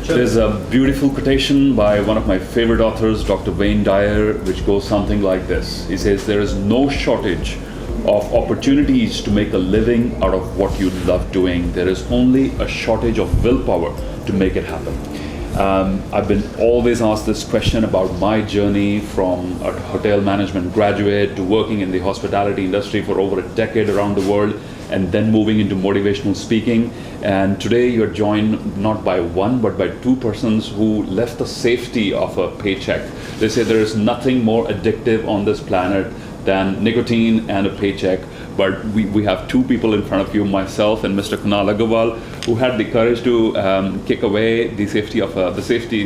There's a beautiful quotation by one of my favorite authors, Dr. Wayne Dyer, which goes something like this. He says, "There is no shortage of opportunities to make a living out of what you love doing. There is only a shortage of willpower to make it happen." I've been always asked this question about my journey from a hotel management graduate to working in the hospitality industry for over a decade around the world, and then moving into motivational speaking. And today you're joined not by one, but by two persons who left the safety of a paycheck. They say there is nothing more addictive on this planet than nicotine and a paycheck. But we have two people in front of you, myself and Mr. Kunal Agarwal, who had the courage to kick away the safety of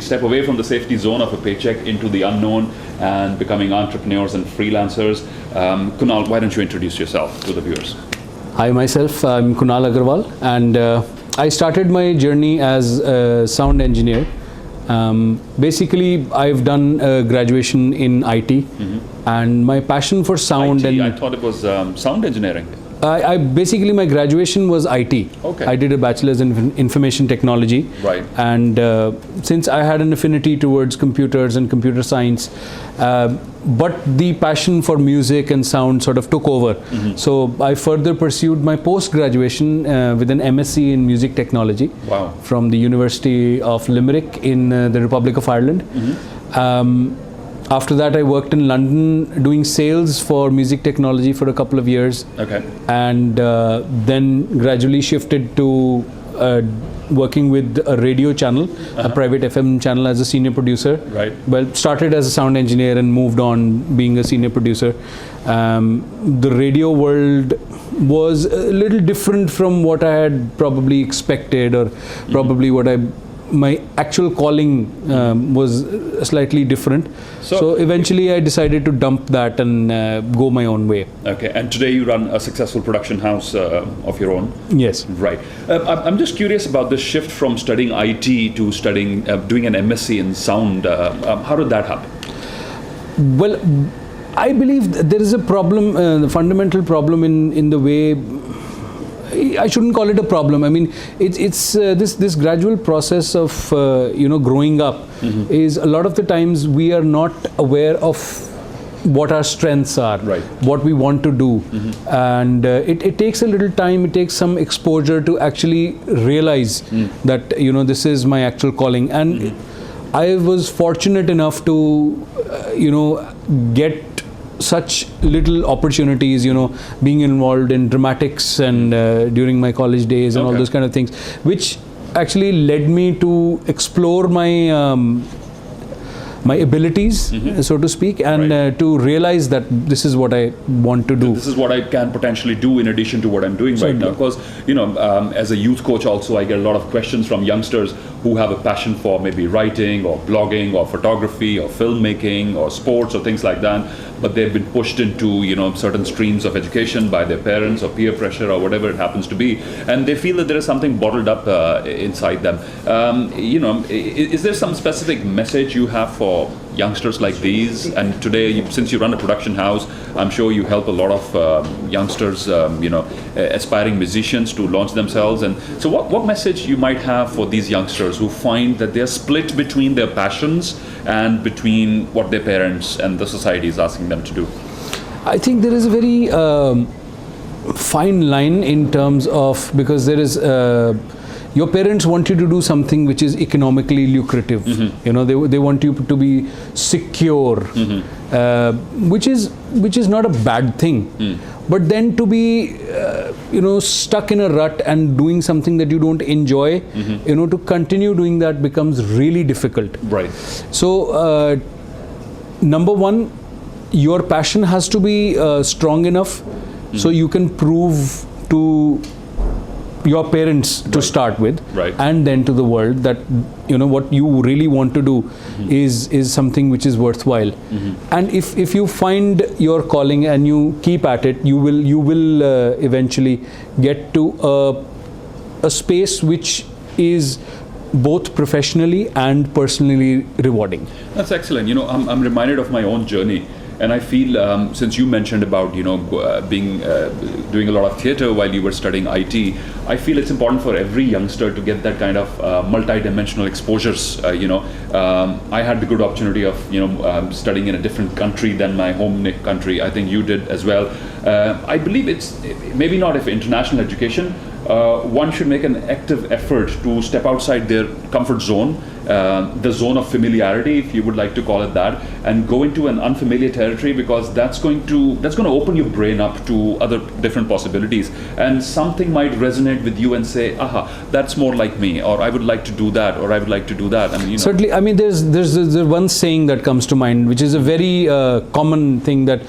step away from the safety zone of a paycheck into the unknown and becoming entrepreneurs and freelancers. Kunal, why don't you introduce yourself to the viewers? Hi, myself, I'm Kunal Agarwal, and I started my journey as a sound engineer. Basically, I've done graduation in IT, and my passion for sound IT, I thought it was sound engineering. Basically, my graduation was IT. Okay. I did a bachelor's in information technology. Right. And since I had an affinity towards computers and computer science, but the passion for music and sound sort of took over. So I further pursued my post-graduation with an MSc in music technology. Wow. From the University of Limerick in the Republic of Ireland. After that, I worked in London doing sales for music technology for a couple of years. Okay. And then gradually shifted to working with a radio channel, a private FM channel, as a senior producer. Right. Well, started as a sound engineer and moved on being a senior producer. The radio world was a little different from what I had probably expected, or probably what my actual calling was slightly different. So eventually I decided to dump that and go my own way. Okay, and today you run a successful production house of your own? Yes. Right. I'm just curious about this shift from studying IT to studying, doing an MSc in sound. How did that happen? Well, I believe there is a problem, the fundamental problem in the way, I shouldn't call it a problem. I mean, it's this gradual process of growing up is a lot of the times we are not aware of what our strengths are, right, what we want to do, and it takes a little time. It takes some exposure to actually realize that this is my actual calling. And I was fortunate enough to get such little opportunities, being involved in dramatics and during my college days and all those kind of things, which actually led me to explore my my abilities, so to speak, and to realize that this is what I want to do. This is what I can potentially do in addition to what I'm doing right now. Because, as a youth coach also, I get a lot of questions from youngsters who have a passion for maybe writing or blogging or photography or filmmaking or sports or things like that, but they've been pushed into certain streams of education by their parents or peer pressure or whatever it happens to be, and they feel that there is something bottled up inside them. Is there some specific message you have for youngsters like these? And today, since you run a production house, I'm sure you help a lot of youngsters, aspiring musicians to launch themselves. And so what message you might have for these youngsters who find that they're split between their passions and between what their parents and the society is asking them to do? I think there is a very fine line in terms of, because there is your parents want you to do something which is economically lucrative. They want you to be secure, which is not a bad thing. But then to be stuck in a rut and doing something that you don't enjoy, to continue doing that becomes really difficult. Right. So number one, your passion has to be strong enough so you can prove to your parents to start with, and then to the world that what you really want to do is something which is worthwhile. And if you find your calling and you keep at it, you will eventually get to a space which is both professionally and personally rewarding. That's excellent. I'm reminded of my own journey. And I feel, since you mentioned about, doing a lot of theater while you were studying IT, I feel it's important for every youngster to get that kind of multi-dimensional exposures. I had the good opportunity of, studying in a different country than my home country. I think you did as well. I believe it's maybe not if international education. One should make an active effort to step outside their comfort zone, the zone of familiarity, if you would like to call it that, and go into an unfamiliar territory, because that's going to open your brain up to other different possibilities, and something might resonate with you and say, aha, that's more like me, or I would like to do that, or I would like to do that. Certainly. I mean, there's one saying that comes to mind, which is a very common thing that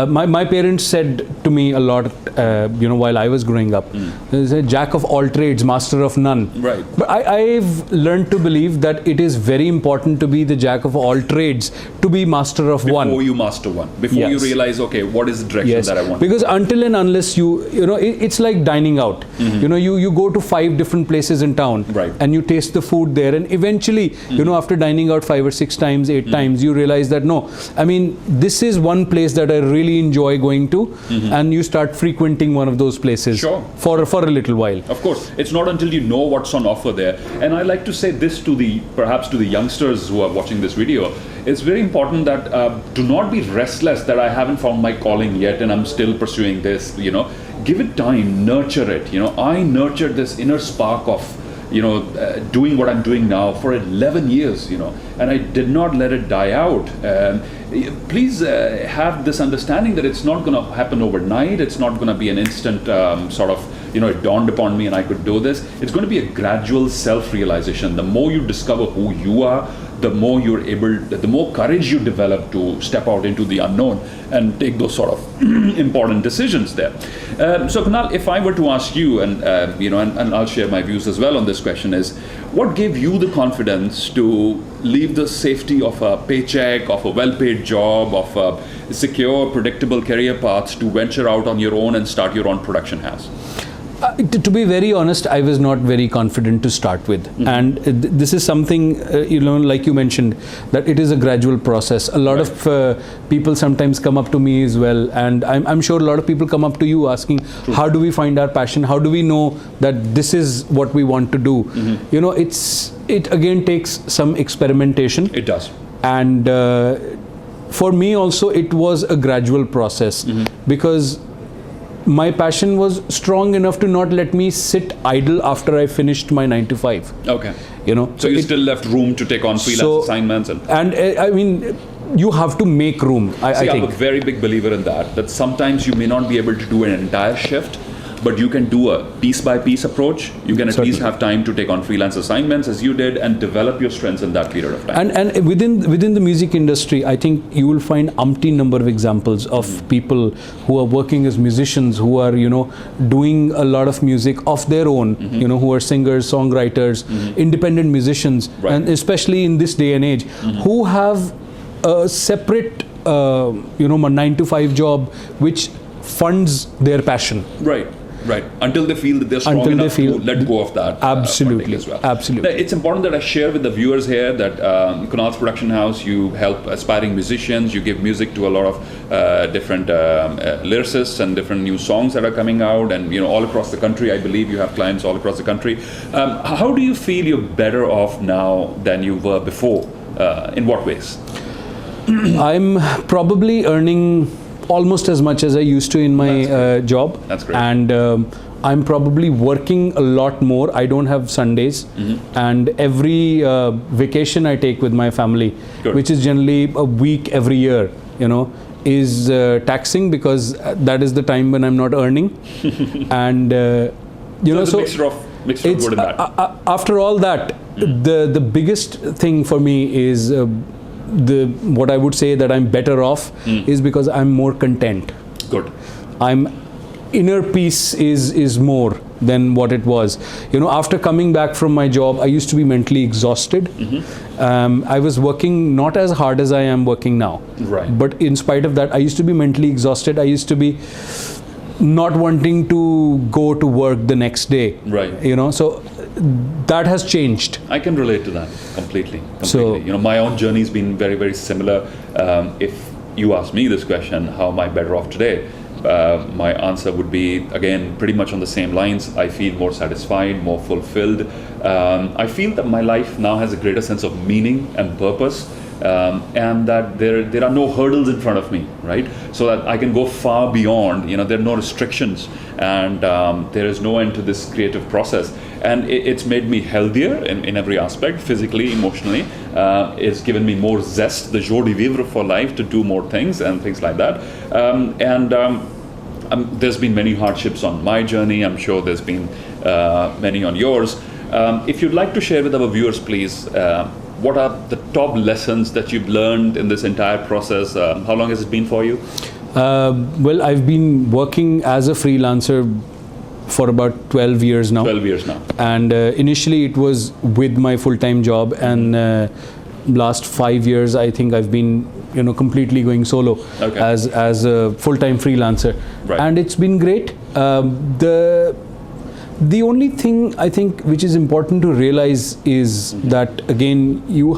my parents said to me a lot, while I was growing up. They said, jack of all trades, master of none. Right. But I've learned to believe that it is very important to be the jack of all trades, to be master of one. Before you master one. Before you realize, okay, what is the direction that I want? Because until and unless it's like dining out. You go to 5 different places in town, right, and you taste the food there, and eventually, after dining out 5 or 6 times, 8 times, you realize that no, I mean, this is one place that I really enjoy going to, and you start frequenting one of those places for a little while. Of course, it's not until you know what's on offer there. And I like to say this perhaps to the youngsters who are watching this video. It's very important that do not be restless that I haven't found my calling yet and I'm still pursuing this. Give it time, nurture it. I nurtured this inner spark of doing what I'm doing now for 11 years, and I did not let it die out. Please have this understanding that it's not going to happen overnight. It's not going to be an instant it dawned upon me and I could do this. It's going to be a gradual self-realization. The more you discover who you are, the more the more courage you develop to step out into the unknown and take those sort of important decisions there. So Kunal, if I were to ask you, and I'll share my views as well on this question, is what gave you the confidence to leave the safety of a paycheck, of a well-paid job, of a secure, predictable career path to venture out on your own and start your own production house? To be very honest, I was not very confident to start with. And this is something, like you mentioned, that it is a gradual process. A lot of people sometimes come up to me as well, and I'm sure a lot of people come up to you asking, how do we find our passion? How do we know that this is what we want to do? It again takes some experimentation. It does. And for me also, it was a gradual process, because my passion was strong enough to not let me sit idle after I finished my 9 to 5. Okay. So you still left room to take on freelance assignments and I mean, you have to make room. I think I'm a very big believer in that sometimes you may not be able to do an entire shift, but you can do a piece by piece approach. You can at least have time to take on freelance assignments as you did and develop your strengths in that period of time. And within the music industry, I think you will find umpteen number of examples of people who are working as musicians, who are doing a lot of music of their own, who are singers, songwriters, independent musicians, and especially in this day and age, who have a separate 9 to 5 job which funds their passion. Right. Until they feel that they're strong enough to let go of that. Absolutely. As well. Absolutely. It's important that I share with the viewers here that Kunal's Production House, you help aspiring musicians, you give music to a lot of different lyricists and different new songs that are coming out, and all across the country. I believe you have clients all across the country. How do you feel you're better off now than you were before? In what ways? I'm probably earning almost as much as I used to in my job. That's great. And I'm probably working a lot more. I don't have Sundays, and every vacation I take with my family, which is generally a week every year, is taxing, because that is the time when I'm not earning. And so mixture of good and bad. After all that, the biggest thing for me is what I would say that I'm better off is because I'm more content. Good. Inner peace is more than what it was. After coming back from my job, I used to be mentally exhausted. I was working not as hard as I am working now. Right. But in spite of that, I used to be mentally exhausted. I used to be not wanting to go to work the next day. Right. So that has changed. I can relate to that completely. So, my own journey's been very, very similar. If you ask me this question, how am I better off today? My answer would be, again, pretty much on the same lines. I feel more satisfied, more fulfilled. I feel that my life now has a greater sense of meaning and purpose, and that there are no hurdles in front of me, right? So that I can go far beyond, there are no restrictions, and there is no end to this creative process. And it's made me healthier in every aspect, physically, emotionally. It's given me more zest, the joie de vivre for life, to do more things and things like that. There's been many hardships on my journey. I'm sure there's been many on yours. If you'd like to share with our viewers, please, what are the top lessons that you've learned in this entire process? How long has it been for you? Well, I've been working as a freelancer for about 12 years now. 12 years now. And initially it was with my full-time job, and last 5 years I think I've been completely going solo as a full-time freelancer. Right. And it's been great. The only thing I think which is important to realize is that, again, you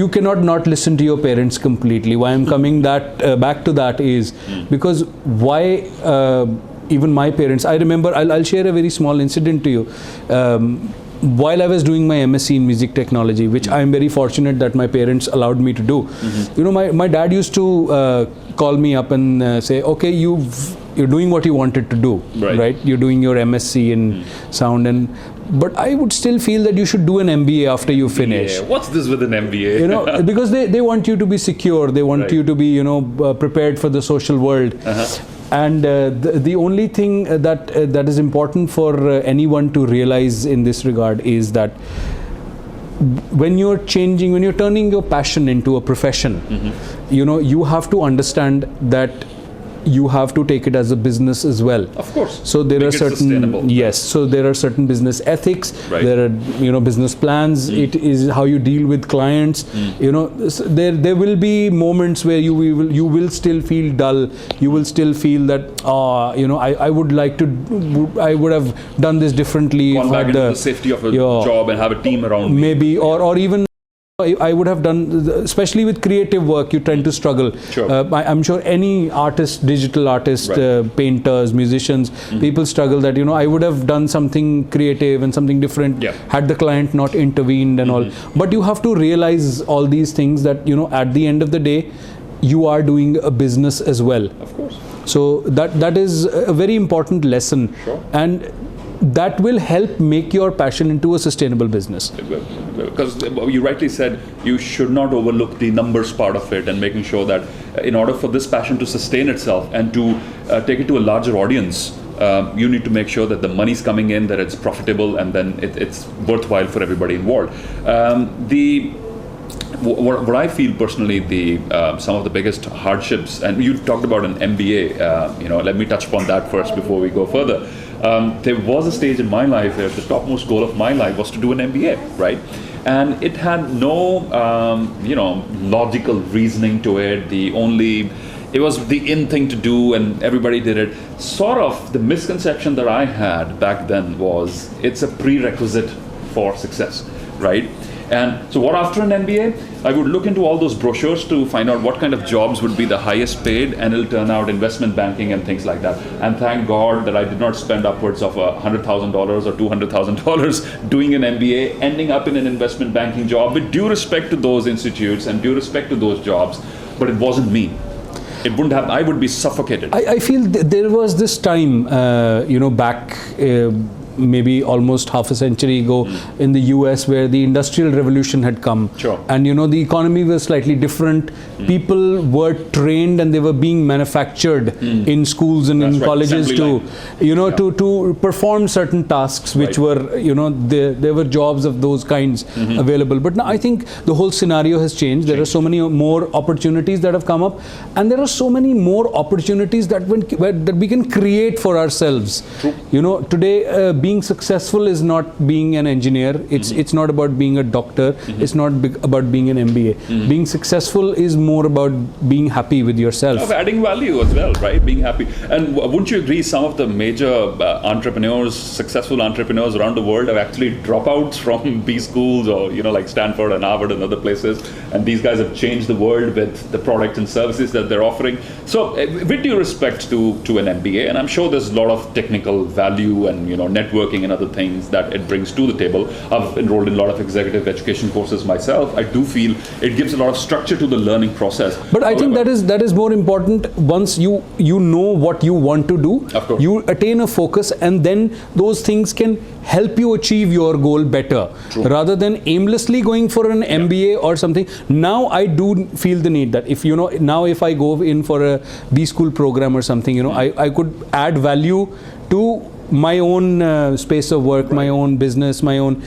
cannot not listen to your parents completely. Why I'm coming back to that is because why even my parents, I remember, I'll share a very small incident to you. While I was doing my MSc in music technology, which I'm very fortunate that my parents allowed me to do, my dad used to call me up and say, okay, you're doing what you wanted to do, right? You're doing your MSc in sound, but I would still feel that you should do an MBA after you finish. Yeah, what's this with an MBA? Because they want you to be secure, they want you to be prepared for the social world. And the only thing that is important for anyone to realize in this regard is that when you're turning your passion into a profession, you have to understand that you have to take it as a business as well. Of course. So there are certain So there are certain business ethics. Right. There are business plans. It is how you deal with clients. There will be moments where you will still feel dull. You will still feel that I would have done this differently. Gone back into the safety of a job and have a team around me. Maybe or even I would have done, especially with creative work, you tend to struggle. Sure. I'm sure any artist, digital artist, painters, musicians, people struggle that, I would have done something creative and something different had the client not intervened and all. But you have to realize all these things that, at the end of the day, you are doing a business as well. Of course. So that is a very important lesson. Sure. And that will help make your passion into a sustainable business. Because you rightly said, you should not overlook the numbers part of it, and making sure that in order for this passion to sustain itself and to take it to a larger audience, you need to make sure that the money's coming in, that it's profitable, and then it's worthwhile for everybody involved. What I feel personally, some of the biggest hardships, and you talked about an MBA, let me touch upon that first before we go further. There was a stage in my life where the topmost goal of my life was to do an MBA, right? And it had no, logical reasoning to it. It was the in thing to do, and everybody did it. Sort of the misconception that I had back then was it's a prerequisite for success, right? And so what after an MBA? I would look into all those brochures to find out what kind of jobs would be the highest paid, and it'll turn out investment banking and things like that. And thank God that I did not spend upwards of $100,000 or $200,000 doing an MBA, ending up in an investment banking job, with due respect to those institutes and due respect to those jobs, but it wasn't me. It wouldn't have, I would be suffocated. I feel there was this time, back maybe almost half a century ago in the US, where the Industrial Revolution had come. Sure. And the economy was slightly different. People were trained and they were being manufactured in schools and in colleges to perform certain tasks which were, there were jobs of those kinds available. But now I think the whole scenario has changed. There are so many more opportunities that have come up, and there are so many more opportunities that we can create for ourselves. True. Today being successful is not being an engineer. It's not about being a doctor. It's not about being an MBA. Being successful is more about being happy with yourself. Of adding value as well, right? Being happy. And wouldn't you agree some of the major entrepreneurs, successful entrepreneurs around the world have actually dropouts from B schools or, like Stanford and Harvard and other places, and these guys have changed the world with the product and services that they're offering. So with due respect to an MBA, and I'm sure there's a lot of technical value and networking and other things that it brings to the table. I've enrolled in a lot of executive education courses myself. I do feel it gives a lot of structure to the learning process. But I think that is more important. Once you know what you want to do, of course, you attain a focus, and then those things can help you achieve your goal better. True. Rather than aimlessly going for an MBA or something. Now I do feel the need that if I go in for a B school program or something, I could add value to my own space of work, my own business, my own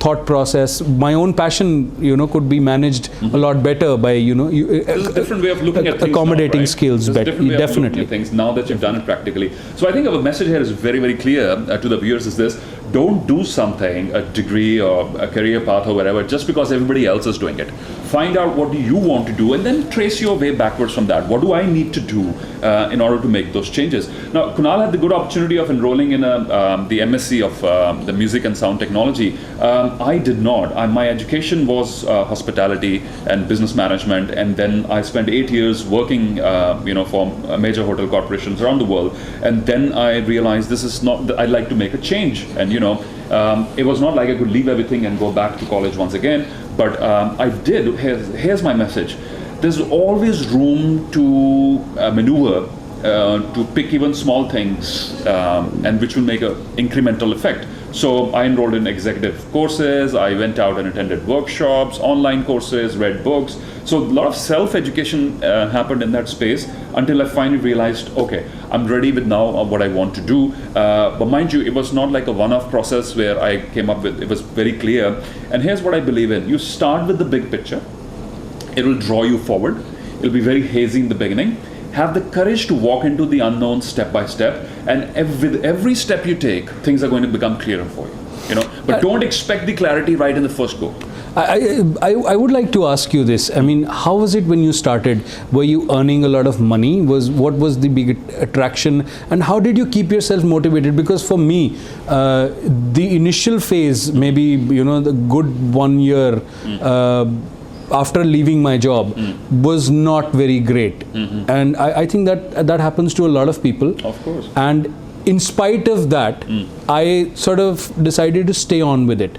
thought process, my own passion could be managed a lot better by there's a different way of looking at things accommodating now, right? skills better. Definitely, things now that you've done it practically. So I think our message here is very, very clear to the viewers: is this: don't do something, a degree or a career path or whatever, just because everybody else is doing it. Find out what do you want to do, and then trace your way backwards from that. What do I need to do in order to make those changes? Now, Kunal had the good opportunity of enrolling in the MSc of the Music and Sound Technology. I did not. My education was hospitality and business management, and then I spent 8 years working, for major hotel corporations around the world. And then I realized this is not. I'd like to make a change, and it was not like I could leave everything and go back to college once again. But I did. Here's my message. There's always room to maneuver, to pick even small things, and which will make an incremental effect. So I enrolled in executive courses. I went out and attended workshops, online courses, read books. So a lot of self-education happened in that space until I finally realized, okay, I'm ready with now what I want to do. But mind you, it was not like a one-off process where I came up with, it was very clear. And here's what I believe in. You start with the big picture. It will draw you forward. It'll be very hazy in the beginning. Have the courage to walk into the unknown step by step, and with every step you take, things are going to become clearer for you. But don't expect the clarity right in the first go. I would like to ask you this. I mean, how was it when you started? Were you earning a lot of money? What was the big attraction, and how did you keep yourself motivated? Because for me, the initial phase, maybe the good 1 year. After leaving my job was not very great, and I think that happens to a lot of people. Of course. And in spite of that, I sort of decided to stay on with it.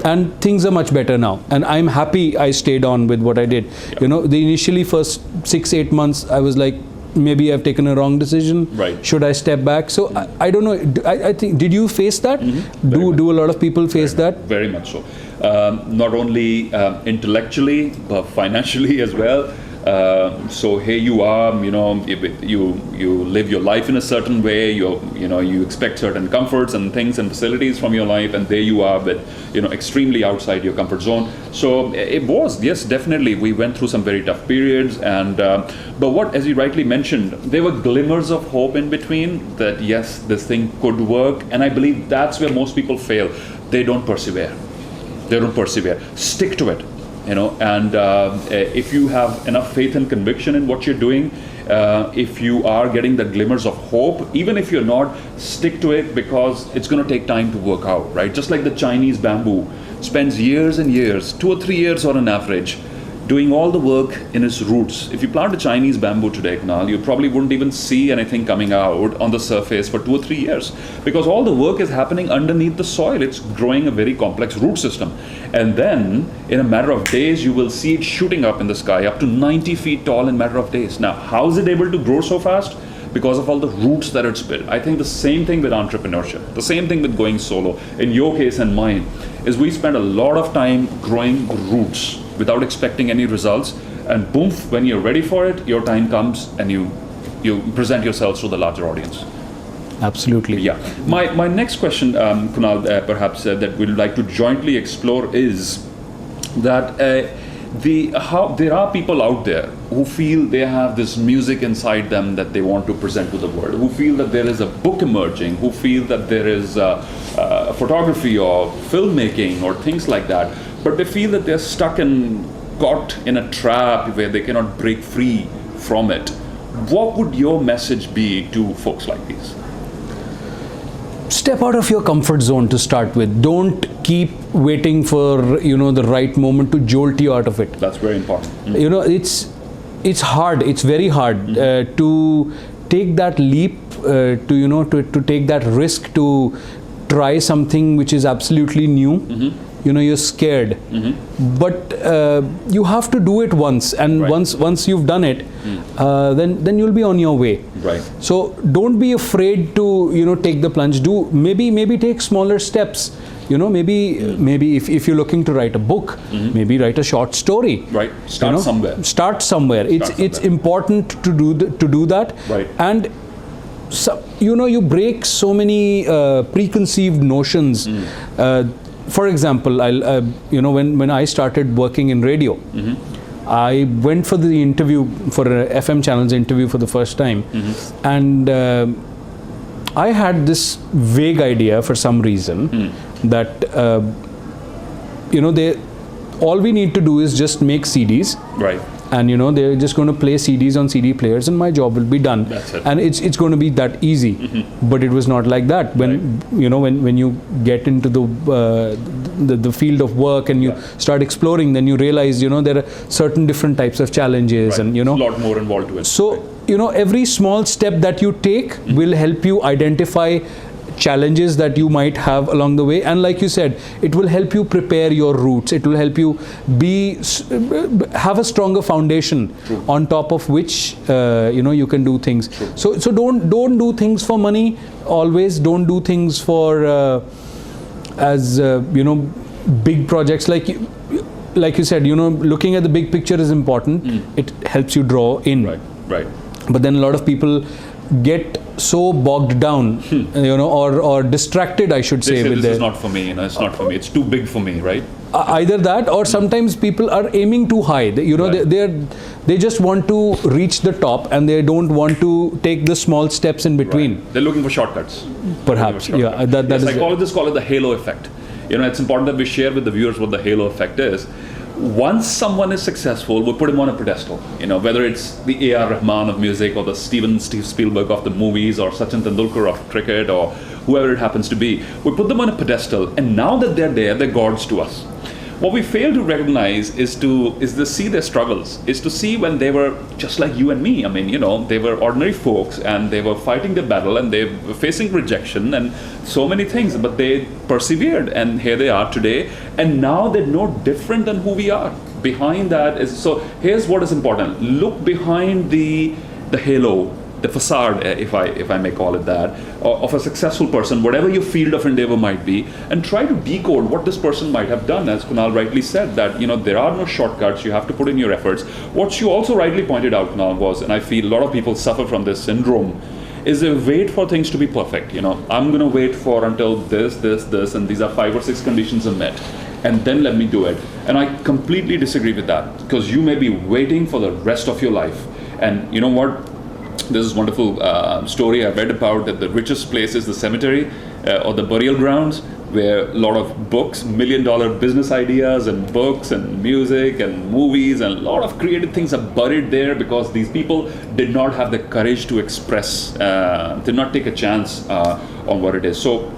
And things are much better now, and I'm happy I stayed on with what I did. The initially first 6-8 months, I was like, maybe I've taken a wrong decision. Right. Should I step back? So I don't know. I think, did you face that? Do a lot of people face that? Very much so. Not only intellectually, but financially as well. So here you are, you live your life in a certain way. You expect certain comforts and things and facilities from your life, and there you are with extremely outside your comfort zone. So it was, yes, definitely. We went through some very tough periods, and but what, as you rightly mentioned, there were glimmers of hope in between. That yes, this thing could work, and I believe that's where most people fail. They don't persevere. They don't persevere. Stick to it. And if you have enough faith and conviction in what you're doing, if you are getting the glimmers of hope, even if you're not, stick to it, because it's going to take time to work out, right? Just like the Chinese bamboo spends years and years, 2 or 3 years on an average, doing all the work in its roots. If you plant a Chinese bamboo today, Kunal, you probably wouldn't even see anything coming out on the surface for 2 or 3 years, because all the work is happening underneath the soil. It's growing a very complex root system. And then, in a matter of days, you will see it shooting up in the sky, up to 90 feet tall in a matter of days. Now, how is it able to grow so fast? Because of all the roots that it's built. I think the same thing with entrepreneurship, the same thing with going solo. In your case and mine, is we spend a lot of time growing roots without expecting any results, and boom, when you're ready for it, your time comes and you present yourselves to the larger audience. Absolutely. Yeah. My next question, Kunal, perhaps that we'd like to jointly explore is that there are people out there who feel they have this music inside them that they want to present to the world, who feel that there is a book emerging, who feel that there is photography or filmmaking or things like that, but they feel that they're stuck and caught in a trap where they cannot break free from it. What would your message be to folks like these? Step out of your comfort zone to start with. Don't keep waiting for the right moment to jolt you out of it. That's very important. It's hard. It's very hard to take that leap, to take that risk to try something which is absolutely new. You're scared, but you have to do it once, and right. once you've done it, then you'll be on your way. Right. So don't be afraid to take the plunge. Do maybe take smaller steps. Maybe if you're looking to write a book, maybe write a short story. Right. Start somewhere. Start somewhere. It's important to do that. Right. And so, you break so many preconceived notions. For example, when I started working in radio, I went for the interview, for a FM channel's interview for the first time, and I had this vague idea for some reason that all we need to do is just make CDs, right? And they're just going to play CDs on CD players, and my job will be done. That's it. And it's going to be that easy. But it was not like that. When when you get into the field of work and you start exploring, then you realize there are certain different types of challenges, Right. and There's a lot more involved to it. So every small step that you take will help you identify challenges that you might have along the way, and like you said, it will help you prepare your roots. It will help you have a stronger foundation on top of which you can do things. So don't do things for money. Always don't do things for big projects. Like you said, looking at the big picture is important. It helps you draw in. Right. But then a lot of people get so bogged down, or distracted, I should say. This is not for me. It's not for me. It's too big for me, right? Either that, or sometimes people are aiming too high. They just want to reach the top, and they don't want to take the small steps in between. Right. They're looking for shortcuts. Perhaps, yeah. Psychologists call it the halo effect. It's important that we share with the viewers what the halo effect is. Once someone is successful, we put him on a pedestal. Whether it's the A.R. Rahman of music, or the Steve Spielberg of the movies, or Sachin Tendulkar of cricket, or whoever it happens to be, we put them on a pedestal. And now that they're there, they're gods to us. What we fail to recognize is to see their struggles, is to see when they were just like you and me. I mean, they were ordinary folks, and they were fighting the battle, and they were facing rejection and so many things, but they persevered, and here they are today, and now they're no different than who we are. Behind that is, so here's what is important. Look behind the halo, the facade, if I may call it that, of a successful person, whatever your field of endeavor might be, and try to decode what this person might have done. As Kunal rightly said, that there are no shortcuts. You have to put in your efforts. What you also rightly pointed out, Kunal, was, and I feel a lot of people suffer from this syndrome, is they wait for things to be perfect. I'm going to wait for until this, and these are 5 or 6 conditions are met, and then let me do it. And I completely disagree with that, because you may be waiting for the rest of your life. And you know what? There's this wonderful story I read about, that the richest place is the cemetery or the burial grounds, where a lot of books, $1 million business ideas and books and music and movies and a lot of creative things are buried there, because these people did not have the courage to express, did not take a chance on what it is. So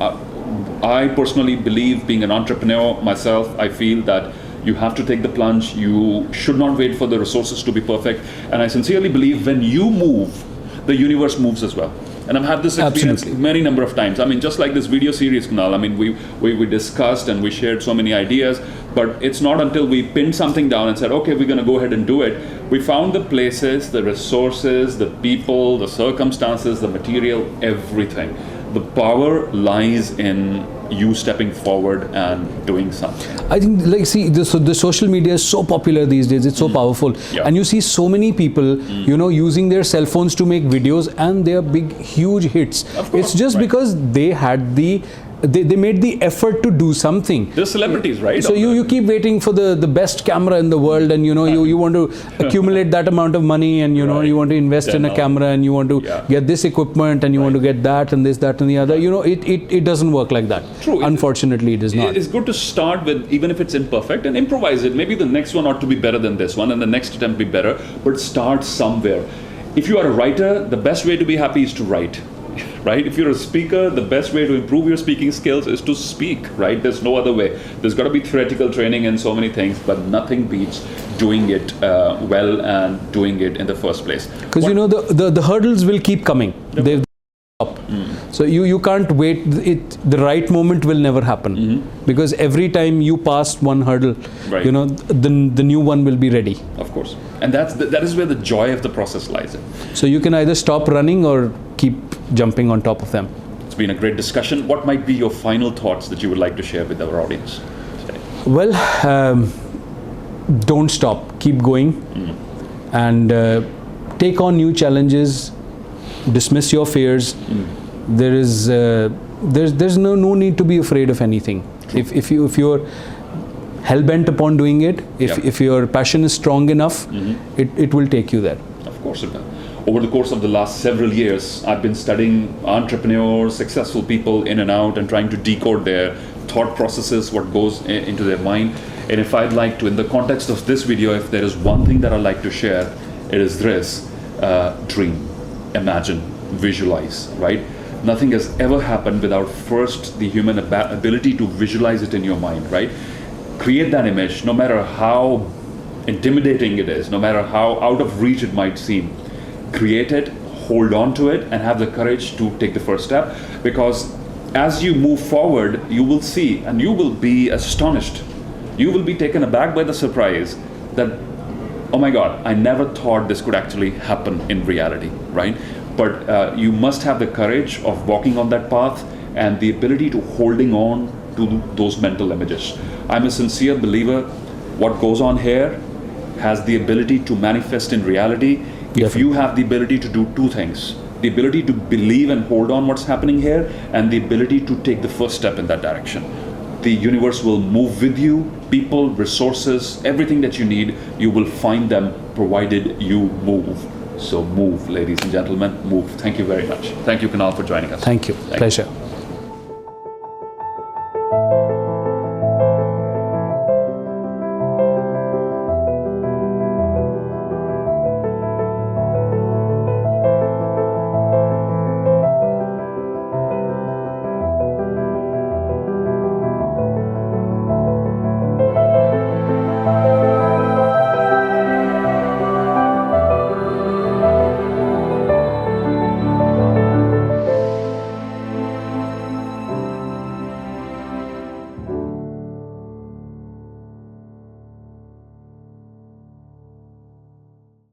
I personally believe, being an entrepreneur myself, I feel that you have to take the plunge. You should not wait for the resources to be perfect. And I sincerely believe when you move, the universe moves as well. And I've had this experience many number of times. I mean, just like this video series, Kunal, I mean, we discussed and we shared so many ideas, but it's not until we pinned something down and said, okay, we're going to go ahead and do it. We found the places, the resources, the people, the circumstances, the material, everything. The power lies in you stepping forward and doing something. I think, the social media is so popular these days. It's so powerful, and you see so many people, using their cell phones to make videos, and they are big, huge hits. It's just because they had the they made the effort to do something. They're celebrities, right? So you keep waiting for the best camera in the world, and you want to accumulate that amount of money, and you want to invest in a camera, and you want to get this equipment, and you want to get that and this, that and the other. It doesn't work like that. True. Unfortunately, it is not. It's good to start with, even if it's imperfect, and improvise it. Maybe the next one ought to be better than this one, and the next attempt be better, but start somewhere. If you are a writer, the best way to be happy is to write. Right? If you're a speaker, the best way to improve your speaking skills is to speak, right? There's no other way. There's got to be theoretical training and so many things, but nothing beats doing it well and doing it in the first place. Because the hurdles will keep coming. They up. So you can't wait. The right moment will never happen, because every time you pass one hurdle, the new one will be ready. Of course, and that is where the joy of the process lies in. So you can either stop running or keep jumping on top of them. It's been a great discussion. What might be your final thoughts that you would like to share with our audience today? Well, don't stop. Keep going, and take on new challenges. Dismiss your fears. There's no need to be afraid of anything. If you're hell bent upon doing it, if your passion is strong enough, it will take you there. Of course it will. Over the course of the last several years, I've been studying entrepreneurs, successful people in and out, and trying to decode their thought processes, what goes into their mind. And if I'd like to, in the context of this video, if there is one thing that I'd like to share, it is this: dream, imagine, visualize, right? Nothing has ever happened without first the human ability to visualize it in your mind, right? Create that image, no matter how intimidating it is, no matter how out of reach it might seem. Create it, hold on to it, and have the courage to take the first step, because as you move forward, you will see and you will be astonished. You will be taken aback by the surprise that, oh my God, I never thought this could actually happen in reality, right? But you must have the courage of walking on that path and the ability to holding on to those mental images. I'm a sincere believer, what goes on here has the ability to manifest in reality. If you have the ability to do two things: the ability to believe and hold on what's happening here, and the ability to take the first step in that direction, the universe will move with you. People, resources, everything that you need, you will find them provided you move. So move, ladies and gentlemen, move. Thank you very much. Thank you, Kunal, for joining us. Thank you. Pleasure.